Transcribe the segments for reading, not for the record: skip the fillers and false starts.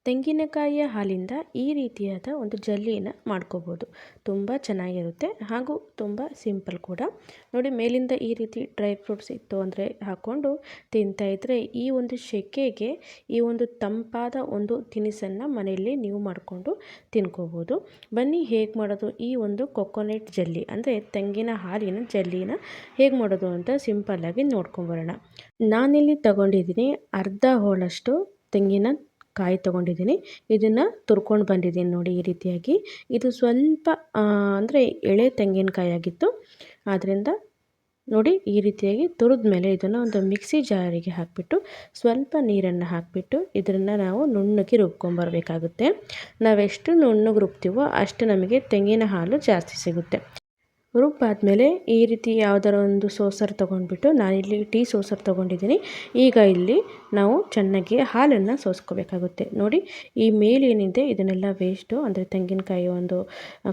ತೆಂಗಿನಕಾಯಿಯ ಹಾಲಿಂದ ಈ ರೀತಿಯಾದ ಒಂದು ಜೆಲ್ಲಿನ ಮಾಡ್ಕೋಬೋದು. ತುಂಬ ಚೆನ್ನಾಗಿರುತ್ತೆ ಹಾಗೂ ತುಂಬ ಸಿಂಪಲ್ ಕೂಡ. ನೋಡಿ, ಮೇಲಿಂದ ಈ ರೀತಿ ಡ್ರೈ ಫ್ರೂಟ್ಸ್ ಇತ್ತು ಅಂದರೆ ಹಾಕ್ಕೊಂಡು ತಿಂತಾಯಿದ್ರೆ ಈ ಒಂದು ಸೆಕೆಗೆ ಈ ಒಂದು ತಂಪಾದ ಒಂದು ತಿನಿಸನ್ನು ಮನೆಯಲ್ಲಿ ನೀವು ಮಾಡಿಕೊಂಡು ತಿನ್ಕೋಬೋದು. ಬನ್ನಿ ಹೇಗೆ ಮಾಡೋದು ಈ ಒಂದು ಕೊಕೊನೆಟ್ ಜೆಲ್ಲಿ ಅಂದರೆ ತೆಂಗಿನ ಹಾಲಿನ ಜೆಲ್ಲಿನ ಹೇಗೆ ಮಾಡೋದು ಅಂತ ಸಿಂಪಲ್ಲಾಗಿ ನೋಡ್ಕೊಂಬರೋಣ. ನಾನಿಲ್ಲಿ ತಗೊಂಡಿದ್ದೀನಿ ಅರ್ಧ ಹೋಳಷ್ಟು ತೆಂಗಿನ ಕಾಯಿ ತೊಗೊಂಡಿದ್ದೀನಿ. ಇದನ್ನು ತುರ್ಕೊಂಡು ಬಂದಿದ್ದೀನಿ ನೋಡಿ ಈ ರೀತಿಯಾಗಿ. ಇದು ಸ್ವಲ್ಪ ಅಂದರೆ ಎಳೆ ತೆಂಗಿನಕಾಯಿ ಆಗಿತ್ತು. ಆದ್ದರಿಂದ ನೋಡಿ ಈ ರೀತಿಯಾಗಿ ತುರಿದ ಮೇಲೆ ಇದನ್ನು ಒಂದು ಮಿಕ್ಸಿ ಜಾರಿಗೆ ಹಾಕಿಬಿಟ್ಟು ಸ್ವಲ್ಪ ನೀರನ್ನು ಹಾಕಿಬಿಟ್ಟು ಇದನ್ನು ನಾವು ನುಣ್ಣಗೆ ರುಬ್ಕೊಂಬರಬೇಕಾಗುತ್ತೆ. ನಾವೆಷ್ಟು ನುಣ್ಣಗೆ ರುಬ್ತೀವೋ ಅಷ್ಟು ನಮಗೆ ತೆಂಗಿನ ಹಾಲು ಜಾಸ್ತಿ ಸಿಗುತ್ತೆ. ರುಬ್ಬಾದಮೇಲೆ ಈ ರೀತಿ ಯಾವುದಾರ ಒಂದು ಸೋಸರ್ ತೊಗೊಂಡ್ಬಿಟ್ಟು ನಾನಿಲ್ಲಿ ಟೀ ಸೋಸರ್ ತೊಗೊಂಡಿದ್ದೀನಿ. ಈಗ ಇಲ್ಲಿ ನಾವು ಚೆನ್ನಾಗಿ ಹಾಲನ್ನು ಸೋಸ್ಕೋಬೇಕಾಗುತ್ತೆ. ನೋಡಿ, ಈ ಮೇಲೇನಿದೆ ಇದನ್ನೆಲ್ಲ ವೇಸ್ಟು, ಅಂದರೆ ತೆಂಗಿನಕಾಯಿ ಒಂದು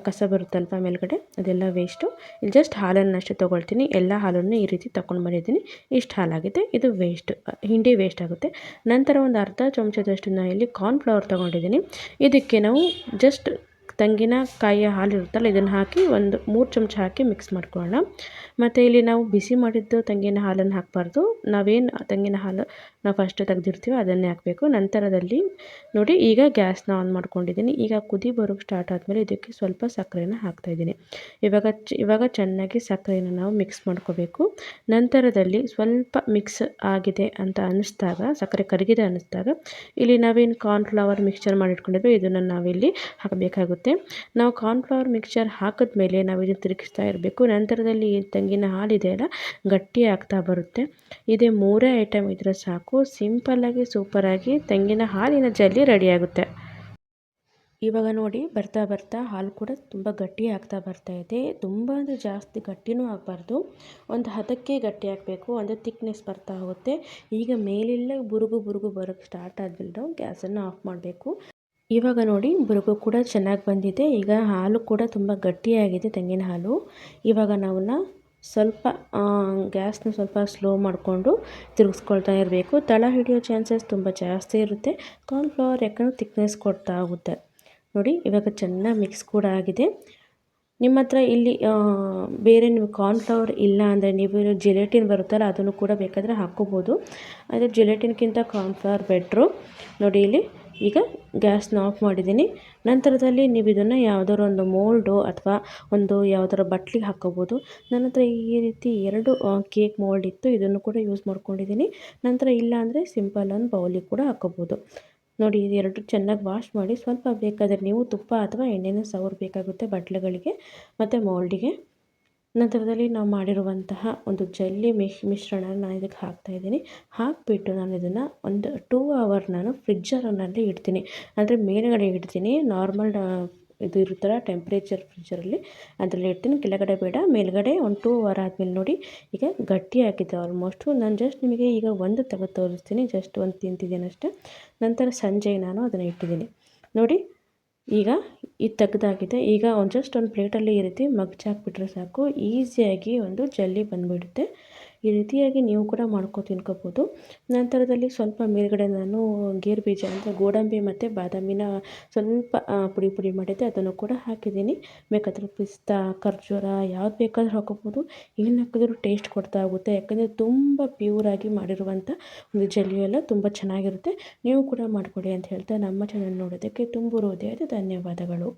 ಕಸ ಬರುತ್ತಲ್ವ ಮೇಲ್ಗಡೆ, ಅದೆಲ್ಲ ವೇಸ್ಟು. ಇಲ್ಲಿ ಜಸ್ಟ್ ಹಾಲನ್ನು ಅಷ್ಟೇ ತೊಗೊಳ್ತೀನಿ. ಎಲ್ಲ ಹಾಲನ್ನು ಈ ರೀತಿ ತಗೊಂಡು ಬಂದಿದ್ದೀನಿ. ಇಷ್ಟು ಹಾಲಾಗಿದೆ, ಇದು ವೇಸ್ಟ್, ಹಿಂಡಿ ವೇಸ್ಟ್ ಆಗುತ್ತೆ. ನಂತರ ಒಂದು ಅರ್ಧ ಚಮಚದಷ್ಟು ನಾನು ಇಲ್ಲಿ ಕಾರ್ನ್ಫ್ಲವರ್ ತೊಗೊಂಡಿದ್ದೀನಿ. ಇದಕ್ಕೆ ನಾವು ಜಸ್ಟ್ ತೆಂಗಿನಕಾಯಿಯ ಹಾಲು ಇರುತ್ತಲ್ಲ ಇದನ್ನು ಹಾಕಿ ಒಂದು 3 ಚಮಚ ಹಾಕಿ ಮಿಕ್ಸ್ ಮಾಡ್ಕೊಳ್ಳೋಣ. ಮತ್ತು ಇಲ್ಲಿ ನಾವು ಬಿಸಿ ಮಾಡಿದ್ದು ತೆಂಗಿನ ಹಾಲನ್ನು ಹಾಕಬಾರ್ದು. ನಾವೇನು ತೆಂಗಿನ ಹಾಲು ನಾವು ಫಸ್ಟ್ ತೆಗೆದಿರ್ತೀವೋ ಅದನ್ನೇ ಹಾಕಬೇಕು. ನಂತರದಲ್ಲಿ ನೋಡಿ, ಈಗ ಗ್ಯಾಸ್ನ ಆನ್ ಮಾಡ್ಕೊಂಡಿದ್ದೀನಿ. ಈಗ ಕುದಿ ಬರೋಕ್ಕೆ ಸ್ಟಾರ್ಟ್ ಆದಮೇಲೆ ಇದಕ್ಕೆ ಸ್ವಲ್ಪ ಸಕ್ಕರೆನ ಹಾಕ್ತಾಯಿದ್ದೀನಿ. ಇವಾಗ ಚೆನ್ನಾಗಿ ಸಕ್ಕರೆನ ನಾವು ಮಿಕ್ಸ್ ಮಾಡ್ಕೋಬೇಕು. ನಂತರದಲ್ಲಿ ಸ್ವಲ್ಪ ಮಿಕ್ಸ್ ಆಗಿದೆ ಅಂತ ಅನ್ನಿಸ್ದಾಗ, ಸಕ್ಕರೆ ಕರಗಿದೆ ಅನ್ನಿಸ್ದಾಗ ಇಲ್ಲಿ ನಾವೇನು ಕಾರ್ನ್ಫ್ಲವರ್ ಮಿಕ್ಸ್ಚರ್ ಮಾಡಿಟ್ಕೊಂಡಿದ್ವಿ ಇದನ್ನು ನಾವಿಲ್ಲಿ ಹಾಕಬೇಕಾಗುತ್ತೆ. ನಾವು ಕಾರ್ನ್ಫ್ಲವರ್ ಮಿಕ್ಸ್ಚರ್ ಹಾಕಿದ್ಮೇಲೆ ನಾವು ಇದನ್ನು ತಿರುಗಿಸ್ತಾ ಇರಬೇಕು. ನಂತರದಲ್ಲಿ ತೆಂಗಿನ ಹಾಲಿದೆಯಲ್ಲ ಗಟ್ಟಿ ಆಗ್ತಾ ಬರುತ್ತೆ. ಇದೇ 3 ಐಟಮ್ ಇದ್ರೆ ಸಾಕು, ಸಿಂಪಲ್ಲಾಗಿ ಸೂಪರಾಗಿ ತೆಂಗಿನ ಹಾಲಿನ ಜೆಲ್ಲಿ ರೆಡಿಯಾಗುತ್ತೆ. ಇವಾಗ ನೋಡಿ, ಬರ್ತಾ ಬರ್ತಾ ಹಾಲು ಕೂಡ ತುಂಬ ಗಟ್ಟಿ ಆಗ್ತಾ ಬರ್ತಾ ಇದೆ. ತುಂಬ ಅಂದರೆ ಜಾಸ್ತಿ ಗಟ್ಟಿನೂ ಆಗಬಾರ್ದು, ಒಂದು ಹದಕ್ಕೆ ಗಟ್ಟಿ ಆಗಬೇಕು, ಅಂದರೆ ಥಿಕ್ನೆಸ್ ಬರ್ತಾ ಹೋಗುತ್ತೆ. ಈಗ ಮೇಲೆಲ್ಲ ಬುರುಗು ಬರೋಕ್ಕೆ ಸ್ಟಾರ್ಟ್ ಆದಮೇಲೆ ನಾವು ಗ್ಯಾಸನ್ನು ಆಫ್ ಮಾಡಬೇಕು. ಇವಾಗ ನೋಡಿ, ಬುರುಗು ಕೂಡ ಚೆನ್ನಾಗಿ ಬಂದಿದೆ. ಈಗ ಹಾಲು ಕೂಡ ತುಂಬ ಗಟ್ಟಿಯಾಗಿದೆ ತೆಂಗಿನ ಹಾಲು. ಇವಾಗ ನಾವನ್ನ ಸ್ವಲ್ಪ ಗ್ಯಾಸ್ನ ಸ್ವಲ್ಪ ಸ್ಲೋ ಮಾಡಿಕೊಂಡು ತಿರುಗಿಸ್ಕೊಳ್ತಾ ಇರಬೇಕು. ತಳ ಹಿಡಿಯೋ ಚಾನ್ಸಸ್ ತುಂಬ ಜಾಸ್ತಿ ಇರುತ್ತೆ. ಕಾರ್ನ್ಫ್ಲವರ್ ಯಾಕಂದರೆ ಥಿಕ್ನೆಸ್ ಕೊಡ್ತಾ ಹೋಗುತ್ತೆ. ನೋಡಿ, ಇವಾಗ ಚೆನ್ನಾಗಿ ಮಿಕ್ಸ್ ಕೂಡ ಆಗಿದೆ. ನಿಮ್ಮ ಹತ್ರ ಇಲ್ಲಿ ಬೇರೆ ನೀವು ಕಾರ್ನ್ಫ್ಲವರ್ ಇಲ್ಲ ಅಂದರೆ ನೀವು ಜಿಲೆಟಿನ್ ಬರುತ್ತಲ್ಲ ಅದನ್ನು ಕೂಡ ಬೇಕಾದರೆ ಹಾಕ್ಕೋಬೋದು. ಆದರೆ ಜಿಲೆಟಿನ್ಗಿಂತ ಕಾರ್ನ್ಫ್ಲವರ್ ಬೆಟ್ರು. ನೋಡಿ, ಇಲ್ಲಿ ಈಗ ಗ್ಯಾಸ್ನ ಆಫ್ ಮಾಡಿದ್ದೀನಿ. ನಂತರದಲ್ಲಿ ನೀವು ಇದನ್ನು ಯಾವುದಾದ್ರು ಒಂದು ಮೋಲ್ಡು ಅಥವಾ ಒಂದು ಯಾವುದಾರ ಬಟ್ಲಿಗೆ ಹಾಕ್ಕೋಬೋದು. ನನ್ನ ಹತ್ರ ಈ ರೀತಿ 2 ಕೇಕ್ ಮೋಲ್ಡ್ ಇತ್ತು, ಇದನ್ನು ಕೂಡ ಯೂಸ್ ಮಾಡ್ಕೊಂಡಿದ್ದೀನಿ. ನಂತರ ಇಲ್ಲ ಅಂದರೆ ಸಿಂಪಲ್ ಒಂದು ಬೌಲಿಗೆ ಕೂಡ ಹಾಕ್ಕೋಬೋದು. ನೋಡಿ, ಇದು 2 ಚೆನ್ನಾಗಿ ವಾಶ್ ಮಾಡಿ ಸ್ವಲ್ಪ ಬೇಕಾದರೆ ನೀವು ತುಪ್ಪ ಅಥವಾ ಎಣ್ಣೆನ ಸವರಬೇಕಾಗುತ್ತೆ ಬಟ್ಲುಗಳಿಗೆ ಮತ್ತು ಮೋಲ್ಡಿಗೆ. ನಂತರದಲ್ಲಿ ನಾವು ಮಾಡಿರುವಂತಹ ಒಂದು ಜೆಲ್ಲಿ ಮಿಶ್ರಣ ನಾನು ಇದಕ್ಕೆ ಹಾಕ್ತಾಯಿದ್ದೀನಿ. ಹಾಕಿಬಿಟ್ಟು ನಾನು ಇದನ್ನು ಒಂದು 2 ಅವರ್ ನಾನು ಫ್ರಿಜ್ಜರ್ನಲ್ಲಿ ಇಡ್ತೀನಿ. ಅಂದರೆ ಮೇಲುಗಡೆ ಇಡ್ತೀನಿ, ನಾರ್ಮಲ್ ಇದು ಇರುತ್ತಲ್ಲ ಟೆಂಪ್ರೇಚರ್ ಫ್ರಿಜ್ಜರಲ್ಲಿ ಅದರಲ್ಲಿ ಇಡ್ತೀನಿ. ಕೆಳಗಡೆ ಬೇಡ, ಮೇಲುಗಡೆ ಒಂದು 2 ಅವರ್ ಆದಮೇಲೆ ನೋಡಿ ಈಗ ಗಟ್ಟಿಯಾಗಿದೆ ಆಲ್ಮೋಸ್ಟು. ನಾನು ಜಸ್ಟ್ ನಿಮಗೆ ಈಗ ಒಂದು ತೆಗೆದು ತೋರಿಸ್ತೀನಿ, ಜಸ್ಟ್ ಒಂದು ತಿಂತಿದ್ದೀನಿ ಅಷ್ಟೇ. ನಂತರ ಸಂಜೆ ನಾನು ಅದನ್ನು ಇಟ್ಟಿದ್ದೀನಿ. ನೋಡಿ, ಈಗ ಇದು ತೆಗೆದಾಗಿದೆ. ಈಗ ಜಸ್ಟ್ ಒಂದು ಪ್ಲೇಟಲ್ಲಿ ಈ ರೀತಿ ಮಗ್ಚಾಕ್ಬಿಟ್ರೆ ಸಾಕು, ಈಸಿಯಾಗಿ ಒಂದು ಜೆಲ್ಲಿ ಬಂದುಬಿಡುತ್ತೆ. ಈ ರೀತಿಯಾಗಿ ನೀವು ಕೂಡ ತಿನ್ಕೋಬೋದು. ನಂತರದಲ್ಲಿ ಸ್ವಲ್ಪ ಮೇಲ್ಗಡೆ ನಾನು ಗೇರು ಬೀಜ ಅಂದರೆ ಗೋಡಂಬಿ ಮತ್ತು ಬಾದಾಮಿನ ಸ್ವಲ್ಪ ಪುಡಿ ಮಾಡಿದ್ದೆ, ಅದನ್ನು ಕೂಡ ಹಾಕಿದ್ದೀನಿ. ಬೇಕಾದರೆ ಪಿಸ್ತಾ, ಖರ್ಜೂರ ಯಾವ್ದು ಬೇಕಾದರೂ ಹಾಕೋಬೋದು. ಏನು ಹಾಕಿದ್ರೂ ಟೇಸ್ಟ್ ಕೊಡ್ತಾ ಹೋಗುತ್ತೆ. ಯಾಕಂದರೆ ತುಂಬ ಪ್ಯೂರಾಗಿ ಮಾಡಿರುವಂಥ ಒಂದು ಜೆಲ್ಲಿ ಎಲ್ಲ ತುಂಬ ಚೆನ್ನಾಗಿರುತ್ತೆ. ನೀವು ಕೂಡ ಮಾಡಿಕೊಡಿ ಅಂತ ಹೇಳ್ತಾ ನಮ್ಮ ಚಾನಲ್ ನೋಡೋದಕ್ಕೆ ತುಂಬ ಹೃದಯದ ಧನ್ಯವಾದಗಳು.